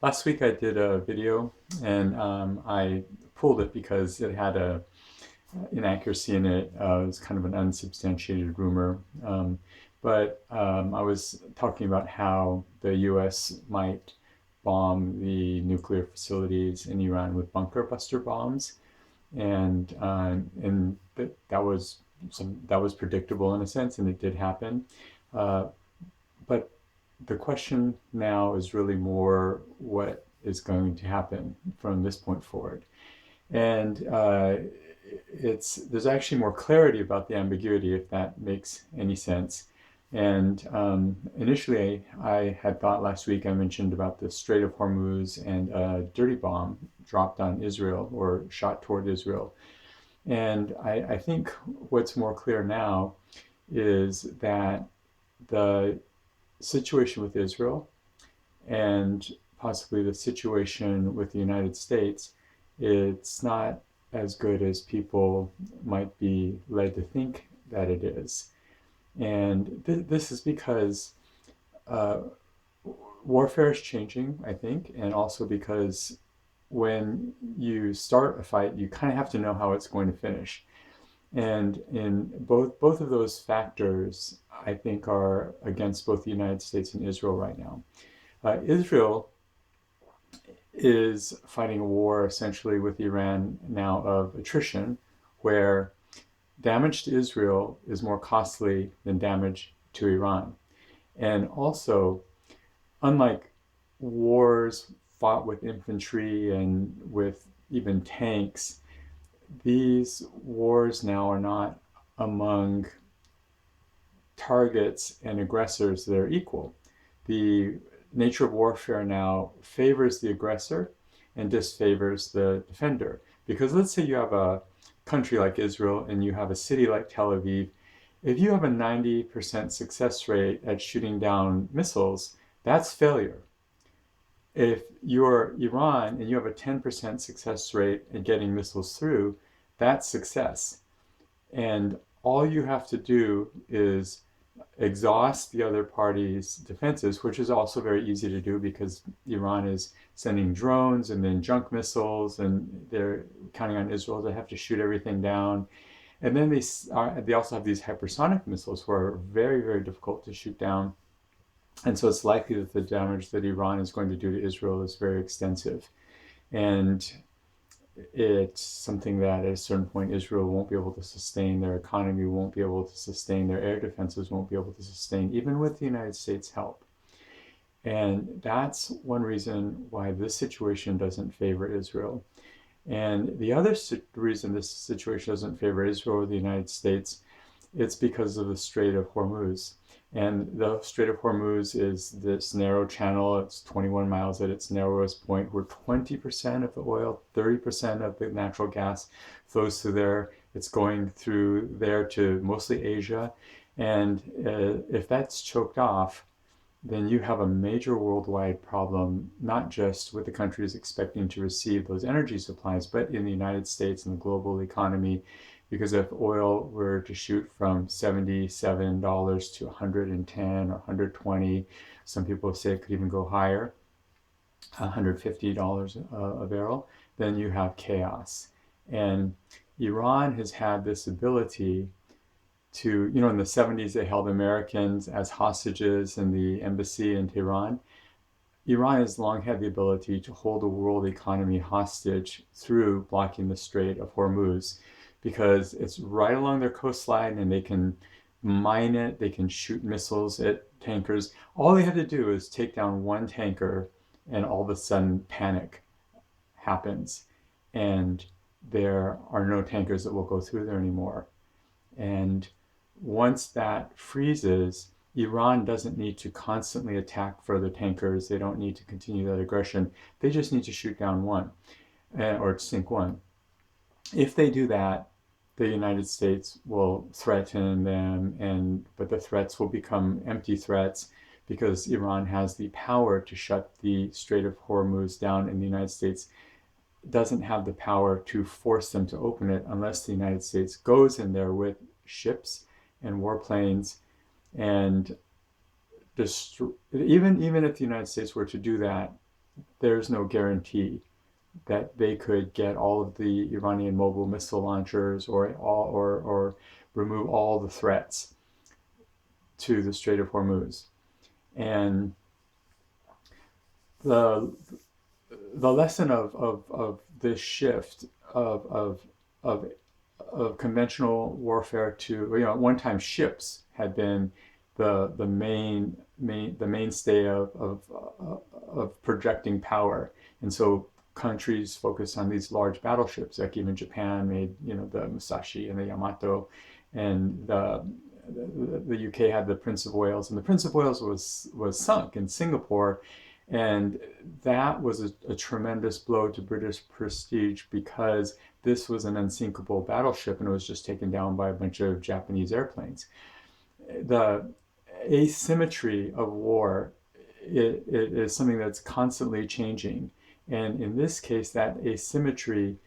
Last week I did a video and I pulled it because it had a inaccuracy in it. It was kind of an unsubstantiated rumor. But I was talking about how the US might bomb the nuclear facilities in Iran with bunker buster bombs, and that was predictable in a sense, and it did happen. Uh, but the question now is really more what is going to happen from this point forward. And it's there's actually more clarity about the ambiguity, if that makes any sense. And initially, I had thought last week I mentioned about the Strait of Hormuz and a dirty bomb dropped on Israel or shot toward Israel. And I think what's more clear now is that the situation with Israel and possibly the situation with the United States, it's not as good as people might be led to think that it is. And this is because uh, warfare is changing, I think, and also because when you start a fight, you kind of have to know how it's going to finish. And in both of those factors, I think, are against both the United States and Israel right now. Israel is fighting a war essentially with Iran now of attrition, where damage to Israel is more costly than damage to Iran. And also, unlike wars fought with infantry and with even tanks, these wars now are not among targets and aggressors that are equal. The nature of warfare now favors the aggressor and disfavors the defender. Because let's say you have a country like Israel and you have a city like Tel Aviv. If you have a 90% success rate at shooting down missiles, that's failure. If you're Iran and you have a 10% success rate at getting missiles through, that's success. And all you have to do is exhaust the other party's defenses, which is also very easy to do because Iran is sending drones and then junk missiles, and they're counting on Israel to have to shoot everything down. And then they also have these hypersonic missiles, who are very, very difficult to shoot down. And so it's likely that the damage that Iran is going to do to Israel is very extensive. And it's something that at a certain point Israel won't be able to sustain, their economy won't be able to sustain, their air defenses won't be able to sustain, even with the United States' help. And that's one reason why this situation doesn't favor Israel. And the other reason this situation doesn't favor Israel or the United States, it's because of the Strait of Hormuz. And the Strait of Hormuz is this narrow channel. It's 21 miles at its narrowest point, where 20% of the oil, 30% of the natural gas flows through there. It's going through there to mostly Asia. And if that's choked off, then you have a major worldwide problem, not just with the countries expecting to receive those energy supplies, but in the United States and the global economy. Because if oil were to shoot from $77 to 110 or 120, some people say it could even go higher, $150 a barrel, then you have chaos. And Iran has had this ability to, in the 70s, they held Americans as hostages in the embassy in Tehran. Iran has long had the ability to hold the world economy hostage through blocking the Strait of Hormuz, because it's right along their coastline and they can mine it, they can shoot missiles at tankers. All they have to do is take down one tanker, and all of a sudden panic happens, and there are no tankers that will go through there anymore. And once that freezes, Iran doesn't need to constantly attack further tankers. They don't need to continue that aggression. They just need to shoot down one, or sink one. If they do that, the United States will threaten them, but the threats will become empty threats, because Iran has the power to shut the Strait of Hormuz down, and the United States doesn't have the power to force them to open it unless the United States goes in there with ships and warplanes and even if the United States were to do that, there's no guarantee that they could get all of the Iranian mobile missile launchers or remove all the threats to the Strait of Hormuz. And the the lesson of this shift of of conventional warfare to, at one time ships had been the mainstay of projecting power, and so countries focused on these large battleships, like even Japan made, the Musashi and the Yamato, and the UK had the Prince of Wales, and the Prince of Wales was sunk in Singapore, and that was a tremendous blow to British prestige, because this was an unsinkable battleship and it was just taken down by a bunch of Japanese airplanes. The asymmetry of war, it is something that's constantly changing. And in this case, that asymmetry,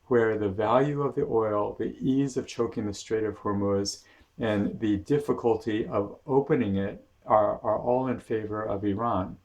where the value of the oil, the ease of choking the Strait of Hormuz, and the difficulty of opening it are all in favor of Iran.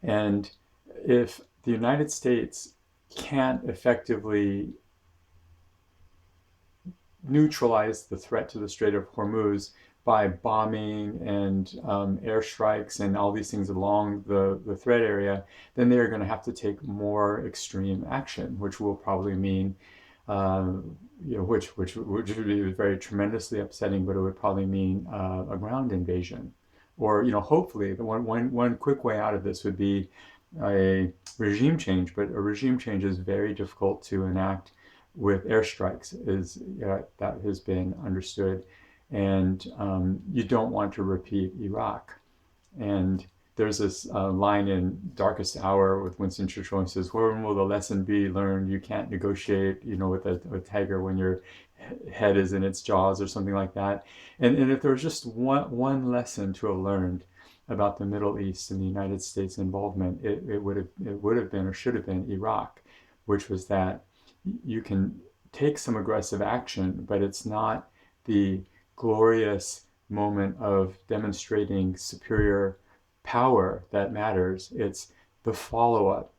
And if the United States can't effectively neutralize the threat to the Strait of Hormuz by bombing and airstrikes and all these things along the threat area, then they're going to have to take more extreme action, which will probably mean, which would be very tremendously upsetting, but it would probably mean a ground invasion. Or, hopefully, the one quick way out of this would be a regime change, but a regime change is very difficult to enact with airstrikes, that has been understood, and you don't want to repeat Iraq. And there's this line in Darkest Hour with Winston Churchill. He says, "When will the lesson be learned? You can't negotiate, with a tiger when your head is in its jaws," or something like that. And if there was just one lesson to have learned about the Middle East and the United States involvement, it would have been, or should have been, Iraq, which was that you can take some aggressive action, but it's not the glorious moment of demonstrating superior power that matters. It's the follow-up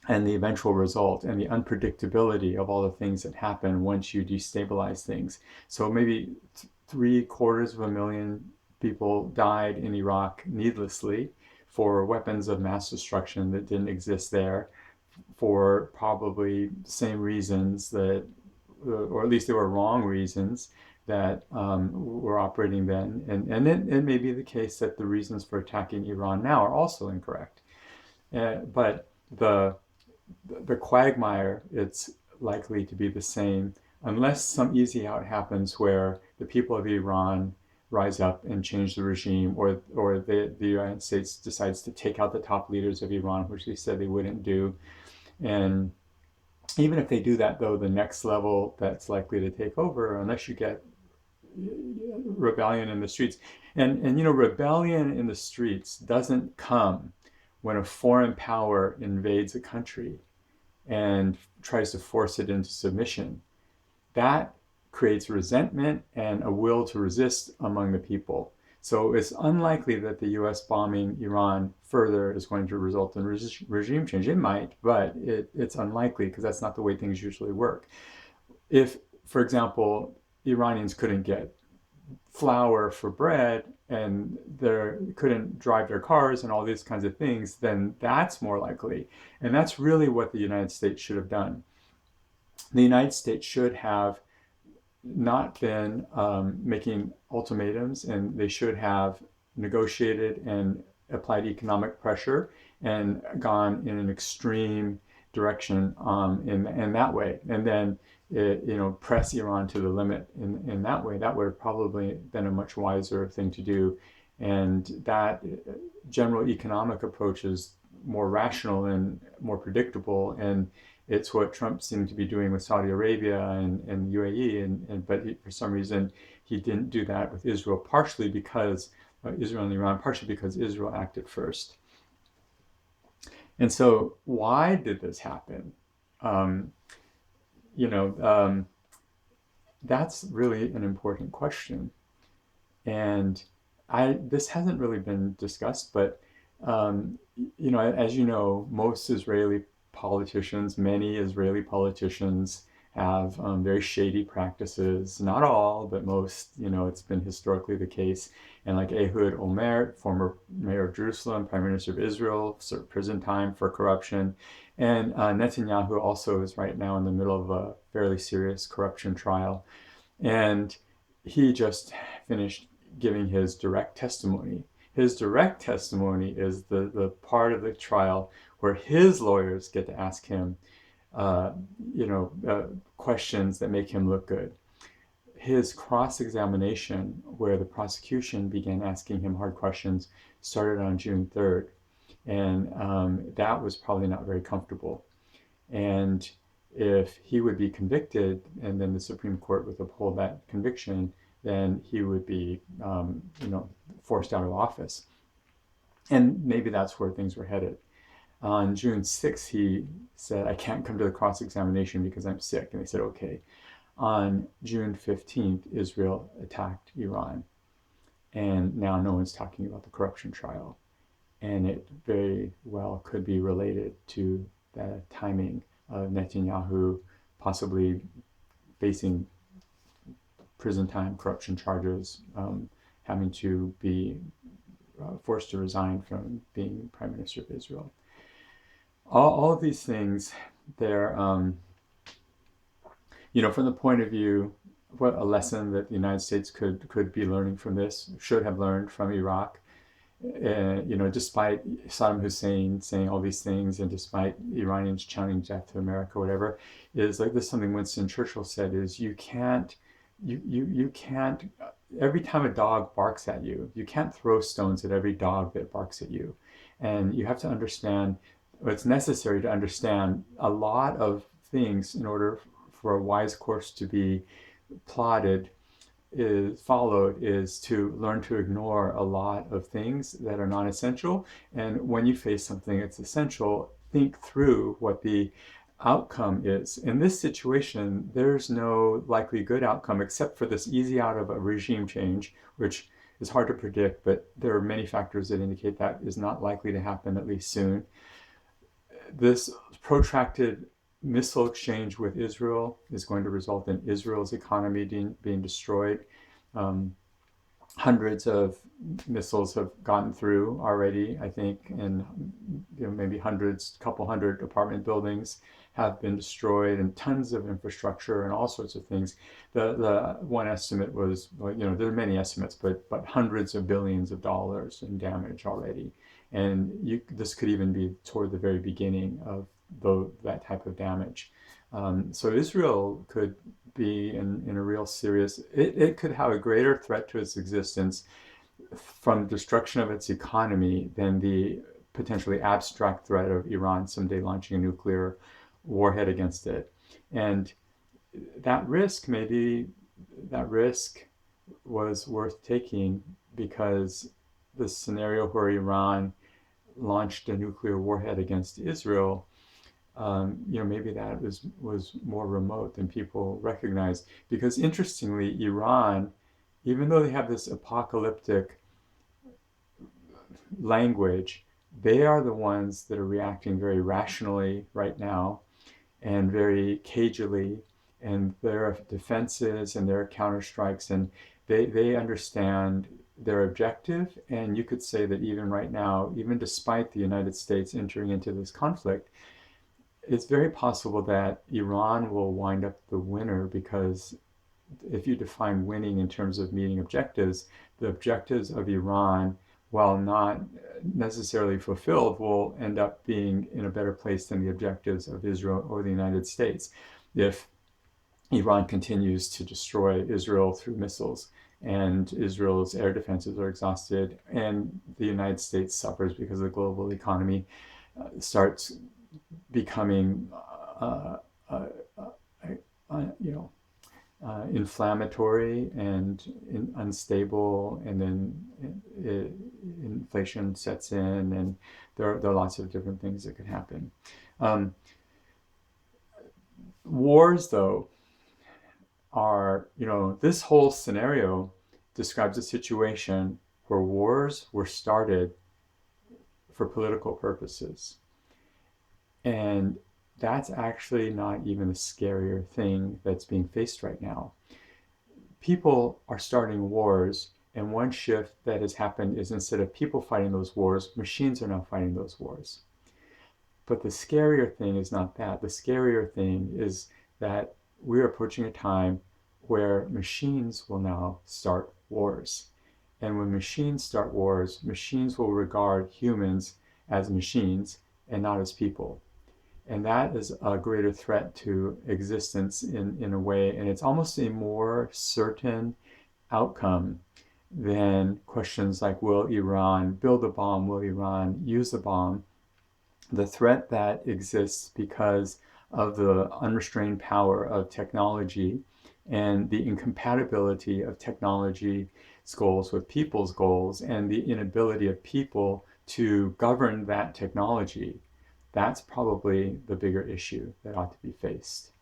and the eventual result and the unpredictability of all the things that happen once you destabilize things. So maybe 750,000 people died in Iraq needlessly for weapons of mass destruction that didn't exist there, for probably same reasons that, or at least they were wrong reasons, that were operating then. And it may be the case that the reasons for attacking Iran now are also incorrect. But the quagmire, it's likely to be the same, unless some easy out happens where the people of Iran rise up and change the regime, or the United States decides to take out the top leaders of Iran, which they said they wouldn't do. And even if they do that, though, the next level that's likely to take over, unless you get rebellion in the streets. And rebellion in the streets doesn't come when a foreign power invades a country and tries to force it into submission. That creates resentment and a will to resist among the people. So it's unlikely that the US bombing Iran further is going to result in regime change. It might, but it's unlikely, because that's not the way things usually work. If, for example, Iranians couldn't get flour for bread and they couldn't drive their cars and all these kinds of things, then that's more likely. And that's really what the United States should have done. The United States should have not been making ultimatums, and they should have negotiated and applied economic pressure and gone in an extreme direction in that way, and then press Iran to the limit in that way. That would have probably been a much wiser thing to do, and that general economic approach is more rational and more predictable, and it's what Trump seemed to be doing with Saudi Arabia and UAE, but for some reason he didn't do that with Israel, partially because Israel and Iran, partially because Israel acted first. And so why did this happen? That's really an important question. And this hasn't really been discussed, but as you know, most Israeli politicians, many Israeli politicians have very shady practices. Not all, but most. It's been historically the case. And like Ehud Olmert, former mayor of Jerusalem, prime minister of Israel, served prison time for corruption. And Netanyahu also is right now in the middle of a fairly serious corruption trial. And he just finished giving his direct testimony. His direct testimony is the part of the trial where his lawyers get to ask him, uh, questions that make him look good. His cross-examination, where the prosecution began asking him hard questions, started on June 3rd. And that was probably not very comfortable. And if he would be convicted and then the Supreme Court would uphold that conviction, then he would be, forced out of office. And maybe that's where things were headed. On June 6th, he said, I can't come to the cross-examination because I'm sick. And they said, okay. On June 15th, Israel attacked Iran. And now no one's talking about the corruption trial. And it very well could be related to the timing of Netanyahu possibly facing prison time, corruption charges, having to be forced to resign from being prime minister of Israel. All of these things, they're, from the point of view, what a lesson that the United States could be learning from this, should have learned from Iraq. Despite Saddam Hussein saying all these things, and despite Iranians chanting death to America, whatever, is like this. Something Winston Churchill said is, you can't. Every time a dog barks at you, you can't throw stones at every dog that barks at you, and you have to understand. It's necessary to understand a lot of things in order for a wise course to be plotted is to learn to ignore a lot of things that are non-essential. And when you face something that's essential, think through what the outcome is. In this situation, there's no likely good outcome except for this easy out of a regime change, which is hard to predict, but there are many factors that indicate that is not likely to happen, at least soon. This protracted missile exchange with Israel is going to result in Israel's economy being destroyed. Hundreds of missiles have gotten through already, I think, and maybe couple hundred apartment buildings have been destroyed, and tons of infrastructure and all sorts of things. The one estimate was, there are many estimates, but hundreds of billions of dollars in damage already. And this could even be toward the very beginning of that type of damage. So Israel could be in a real serious, it could have a greater threat to its existence from destruction of its economy than the potentially abstract threat of Iran someday launching a nuclear warhead against it. And that risk was worth taking, because the scenario where Iran launched a nuclear warhead against Israel, maybe that was more remote than people recognize. Because interestingly, Iran, even though they have this apocalyptic language, they are the ones that are reacting very rationally right now and very cagily, and their defenses and their counterstrikes, and they understand their objective. And you could say that even right now, even despite the United States entering into this conflict, it's very possible that Iran will wind up the winner, because if you define winning in terms of meeting objectives, the objectives of Iran, while not necessarily fulfilled, will end up being in a better place than the objectives of Israel or the United States. If Iran continues to destroy Israel through missiles, and Israel's air defenses are exhausted, and the United States suffers because the global economy starts becoming inflammatory and unstable, and then inflation sets in, and there are lots of different things that could happen. Wars, though, are, this whole scenario describes a situation where wars were started for political purposes. And that's actually not even the scarier thing that's being faced right now. People are starting wars, and one shift that has happened is instead of people fighting those wars, machines are now fighting those wars. But the scarier thing is not that. The scarier thing is that we're approaching a time where machines will now start wars. And when machines start wars, machines will regard humans as machines and not as people. And that is a greater threat to existence in a way. And it's almost a more certain outcome than questions like, will Iran build a bomb? Will Iran use a bomb? The threat that exists because of the unrestrained power of technology and the incompatibility of technology's goals with people's goals and the inability of people to govern that technology, that's probably the bigger issue that ought to be faced.